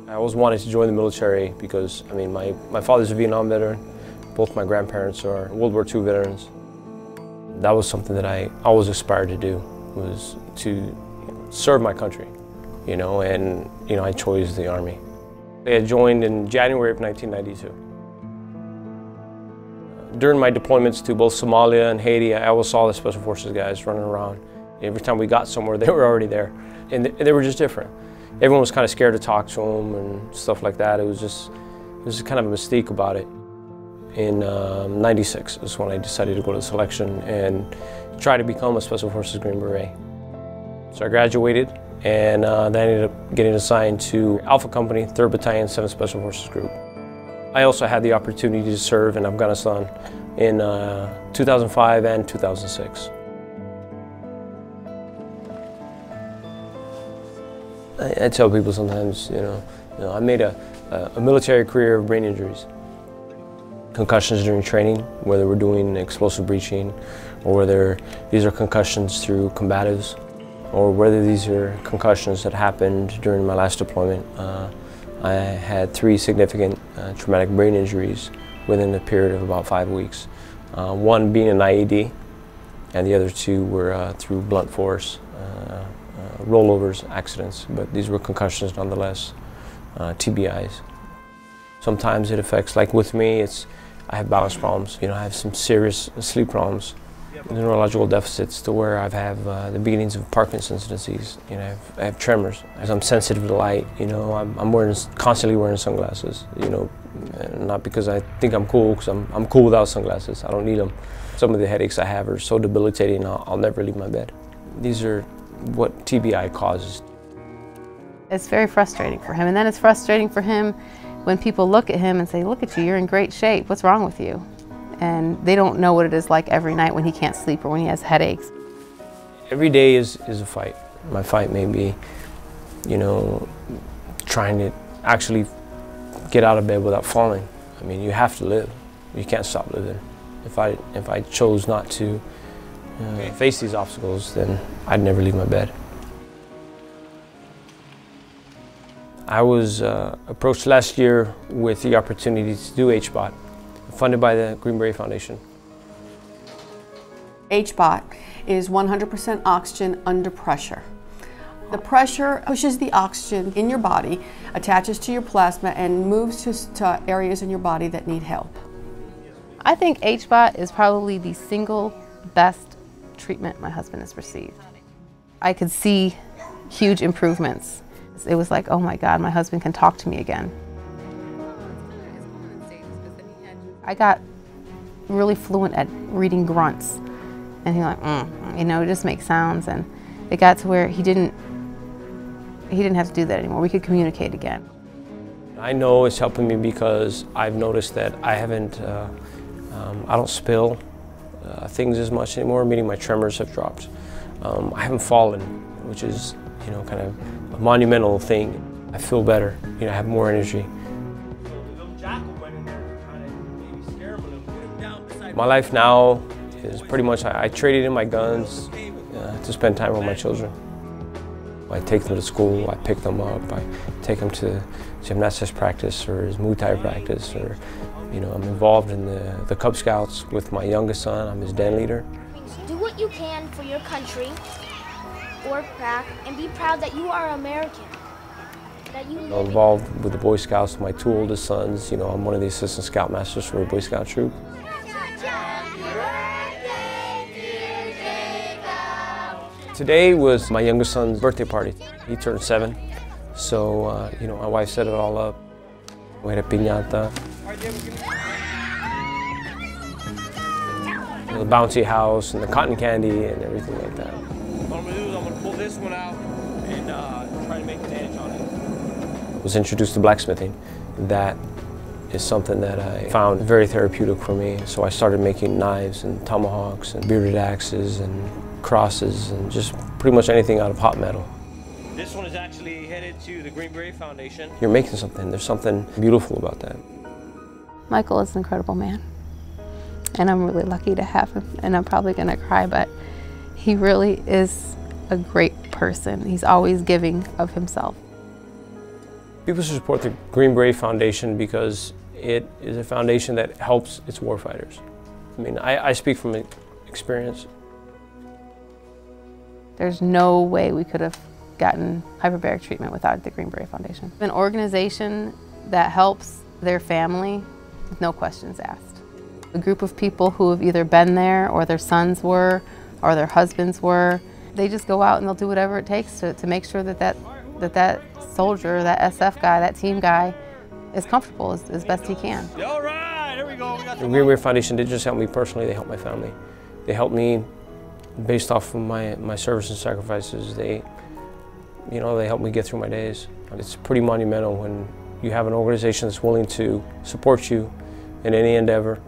I always wanted to join the military because, I mean, my father's a Vietnam veteran. Both my grandparents are World War II veterans. That was something that I always aspired to do, was to serve my country, and I chose the Army. I had joined in January of 1992. During my deployments to both Somalia and Haiti, I always saw the Special Forces guys running around. Every time we got somewhere, they were already there, and they were just different. Everyone was kind of scared to talk to them and stuff like that. It was just kind of a mystique about it. In '96 is when I decided to go to selection and try to become a Special Forces Green Beret. So I graduated, and then I ended up getting assigned to Alpha Company, 3rd Battalion, 7th Special Forces Group. I also had the opportunity to serve in Afghanistan in 2005 and 2006. I tell people sometimes, I made a military career of brain injuries. Concussions during training, whether we're doing explosive breaching, or whether these are concussions through combatives, or whether these are concussions that happened during my last deployment. I had 3 significant traumatic brain injuries within a period of about 5 weeks. One being an IED, and the other 2 were through blunt force, rollovers, accidents, but these were concussions nonetheless, TBIs. Sometimes it affects, like with me, I have balance problems. I have some serious sleep problems, neurological deficits to where I have the beginnings of Parkinson's disease. I have tremors. As I'm sensitive to light, I'm constantly wearing sunglasses. Not because I think I'm cool, because I'm cool without sunglasses. I don't need them. Some of the headaches I have are so debilitating, I'll never leave my bed. These are what TBI causes. It's very frustrating for him, and then it's frustrating for him when people look at him and say, "Look at you, you're in great shape, what's wrong with you?" And they don't know what it is like every night when he can't sleep or when he has headaches. Every day is a fight. My fight may be, trying to actually get out of bed without falling. I mean, you have to live. You can't stop living. If I chose not to face these obstacles, then I'd never leave my bed. I was approached last year with the opportunity to do HBOT, funded by the Green Beret Foundation. HBOT is 100% oxygen under pressure. The pressure pushes the oxygen in your body, attaches to your plasma, and moves to areas in your body that need help. I think HBOT is probably the single best treatment my husband has received. I could see huge improvements. It was like, oh my God, my husband can talk to me again. I got really fluent at reading grunts. And he like, it just makes sounds. And it got to where he didn't have to do that anymore. We could communicate again. I know it's helping me because I've noticed that I don't spill things as much anymore, meaning my tremors have dropped. I haven't fallen, which is, kind of a monumental thing. I feel better, I have more energy. My life now is pretty much, I traded in my guns to spend time with my children. I take them to school, I pick them up, I take them to gymnastics practice or his Muay Thai practice, or I'm involved in the Cub Scouts with my youngest son. I'm his den leader. Do what you can for your country, work back, and be proud that you are American. I'm involved with the Boy Scouts, my 2 oldest sons. I'm one of the assistant scoutmasters for a Boy Scout troop. Today was my youngest son's birthday party. He turned 7, so my wife set it all up. We had a piñata, the bouncy house, and the cotton candy, and everything like that. What I'm gonna do is I'm gonna pull this one out and try to make an edge on it. I was introduced to blacksmithing. That is something that I found very therapeutic for me. So I started making knives and tomahawks and bearded axes and crosses and just pretty much anything out of hot metal. This one is actually headed to the Green Beret Foundation. You're making something. There's something beautiful about that. Michael is an incredible man, and I'm really lucky to have him, and I'm probably gonna cry, but he really is a great person. He's always giving of himself. People should support the Green Beret Foundation because it is a foundation that helps its warfighters. I mean, I speak from experience. There's no way we could have gotten hyperbaric treatment without the Green Beret Foundation. An organization that helps their family with no questions asked. A group of people who have either been there or their sons were or their husbands were, they just go out and they'll do whatever it takes to make sure that soldier, that SF guy, that team guy is comfortable as best he can. All right, here we go. The Green Beret Foundation didn't just help me personally, they helped my family. They helped me based off of my service and sacrifices. They helped me get through my days. It's pretty monumental when you have an organization that's willing to support you in any endeavor